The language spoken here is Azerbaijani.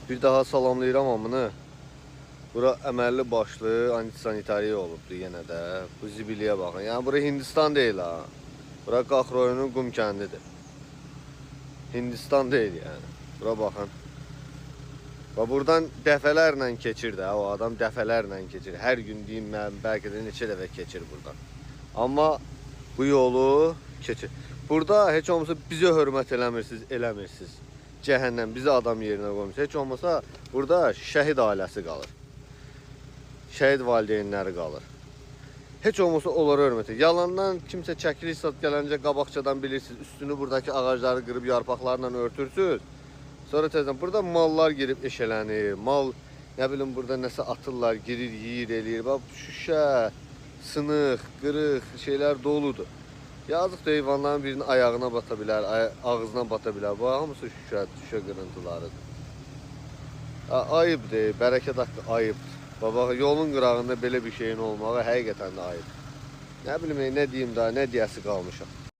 Bir daha salamlayıram hamını. Bura əməlli başlı antisanitariya olubdu yenə də. Bu zibiliyə baxın. Yəni bura Hindistan deyil ha. Bura Qax rayonunun Qum kəndidir. Hindistan deyil yəni. Bura baxın. Və buradan dəfələrlə keçir də. O adam dəfələrlə keçir. Hər gün deyim mən bəlkə də neçə dəfə keçir buradan. Amma bu yolu keçir. Burada heç olmasa bizə hörmət eləmirsiniz. Cəhənnəm bizi adam yerinə qoymuş. Heç olmasa burada şəhid ailəsi qalır. Şəhid valideynləri qalır. Heç olmasa onlara hörmət edin. Yalandan kimsə çəkiliş sat gələncə qabaqçadan bilirsiniz. Üstünü buradakı ağacları qırıb yarpaqlarla örtürsünüz. Sonra təzədən burada mallar girib eşələnir. Mal, nə bilim burada nəsə atırlar, girir, yeyir, eləyir. Bax şüşə, sınıq, qırıq şeylər doludur. Yazıq da heyvanların birinin ayağına bata bilər, ağzına bata bilər. Bu hamısı şüşə qırıntılarıdır. Ayıbdır, bərəkət haqqı ayıbdır. Baba yolun qırağında belə bir şeyin olmağı həqiqətən də ayıbdır. Nə bilim, nə deyim daha, nə deyəsi qalmışam.